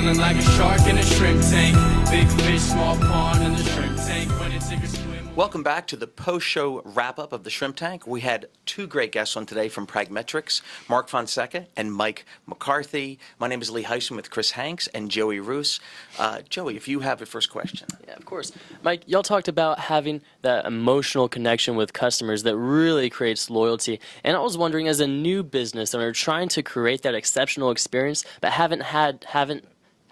Swimming like a shark in a shrimp tank. Big fish, small pond in the shrimp tank. When it's sink or swim. Welcome back to the post-show wrap-up of the Shrimp Tank. We had two great guests on today from Pragmetrix, Mark Fonseca and Mike McCarthy. My name is Lee Heisman with Chris Hanks and Joey Roos. Joey, if you have the first question. Yeah, of course. Mike, y'all talked about having that emotional connection with customers that really creates loyalty. And I was wondering, as a new business owner trying to create that exceptional experience, but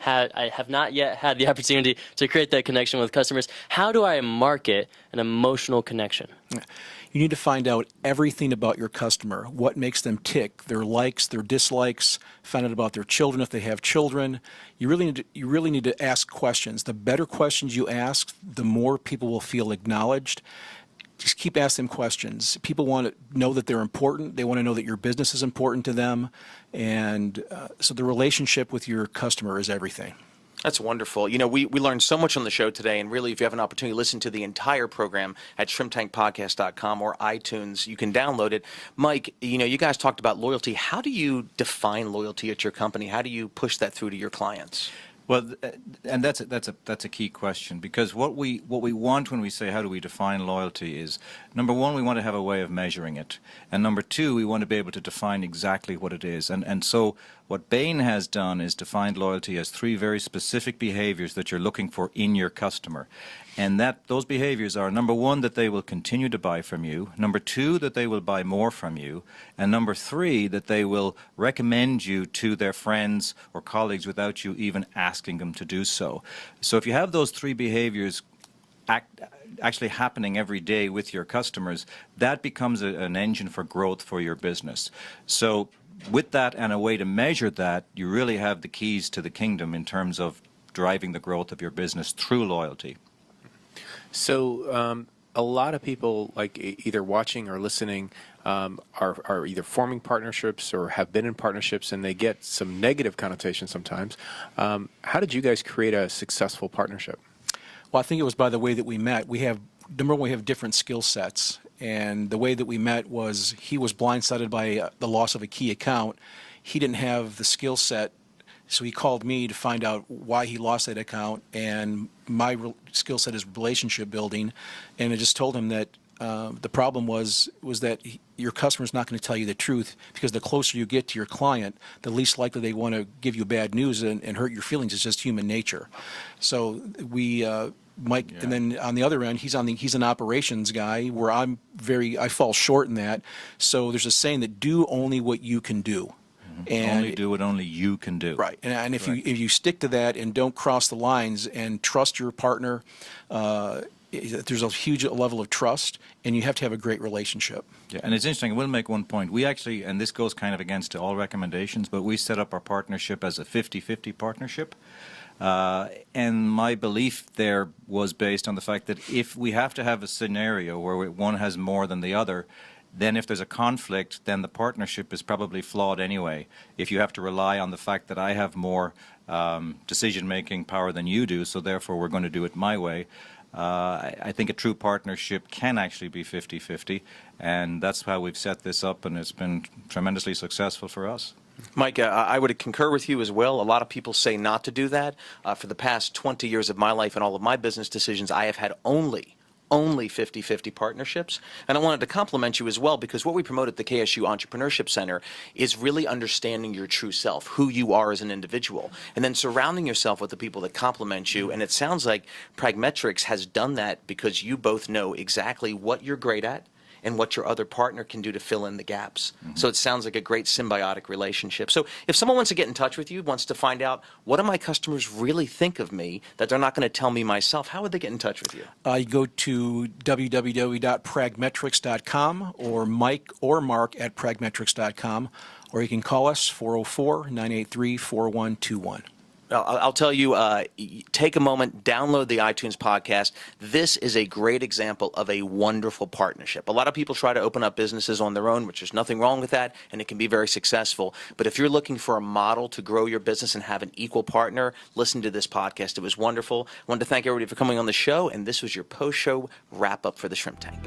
I have not yet had the opportunity to create that connection with customers. How do I market an emotional connection? You need to find out everything about your customer, what makes them tick, their likes, their dislikes, find out about their children if they have children. You really need to ask questions. The better questions you ask, the more people will feel acknowledged. Just keep asking them questions. People want to know that they're important. They want to know that your business is important to them. And so the relationship with your customer is everything. That's wonderful. You know, we learned so much on the show today, and really, if you have an opportunity to listen to the entire program at shrimptankpodcast.com or iTunes, you can download it. Mike, you know, you guys talked about loyalty. How do you define loyalty at your company? How do you push that through to your clients? Well, and that's a key question, because what we want when we say how do we define loyalty is, number one, we want to have a way of measuring it, and number two, we want to be able to define exactly what it is. And so what Bain has done is defined loyalty as three very specific behaviors that you're looking for in your customer. And those behaviors are, number one, that they will continue to buy from you, number two, that they will buy more from you, and number three, that they will recommend you to their friends or colleagues without you even asking them to do so. So if you have those three behaviors actually happening every day with your customers, that becomes an engine for growth for your business. So with that and a way to measure that, you really have the keys to the kingdom in terms of driving the growth of your business through loyalty. So a lot of people, like either watching or listening, are either forming partnerships or have been in partnerships, and they get some negative connotations sometimes. How did you guys create a successful partnership? Well, I think it was by the way that we met. Number one, we have different skill sets. And the way that we met was he was blindsided by the loss of a key account. He didn't have the skill set. So he called me to find out why he lost that account, and my skill set is relationship building. And I just told him that the problem was that your customer's not going to tell you the truth, because the closer you get to your client, the least likely they want to give you bad news and hurt your feelings. It's just human nature. So we Mike, yeah. And then on the other end, he's an operations guy, where I fall short in that. So there's a saying that do only what you can do. And only do what only you can do. Right, and if you stick to that and don't cross the lines and trust your partner, there's a huge level of trust, and you have to have a great relationship. Yeah, and it's interesting. I will make one point. We actually, and this goes kind of against all recommendations, but we set up our partnership as a 50-50 partnership. And my belief there was based on the fact that if we have to have a scenario where one has more than the other, then if there's a conflict, then the partnership is probably flawed anyway. If you have to rely on the fact that I have more decision-making power than you do, so therefore we're going to do it my way, I think a true partnership can actually be 50-50, and that's how we've set this up, and it's been tremendously successful for us. Mike, I would concur with you as well. A lot of people say not to do that. For the past 20 years of my life and all of my business decisions, I have had only 50-50 partnerships. And I wanted to compliment you as well, because what we promote at the KSU Entrepreneurship Center is really understanding your true self, who you are as an individual, and then surrounding yourself with the people that complement you. And it sounds like Pragmetrix has done that because you both know exactly what you're great at and what your other partner can do to fill in the gaps. Mm-hmm. So it sounds like a great symbiotic relationship. So if someone wants to get in touch with you, wants to find out what do my customers really think of me that they're not going to tell me myself, how would they get in touch with you? You go to www.pragmetrix.com or Mike or Mark at pragmetrix.com, or you can call us 404-983-4121. I'll tell you, take a moment, download the iTunes podcast. This is a great example of a wonderful partnership. A lot of people try to open up businesses on their own, which there's nothing wrong with that, and it can be very successful. But if you're looking for a model to grow your business and have an equal partner, listen to this podcast. It was wonderful. I wanted to thank everybody for coming on the show, and this was your post-show wrap-up for the Shrimp Tank.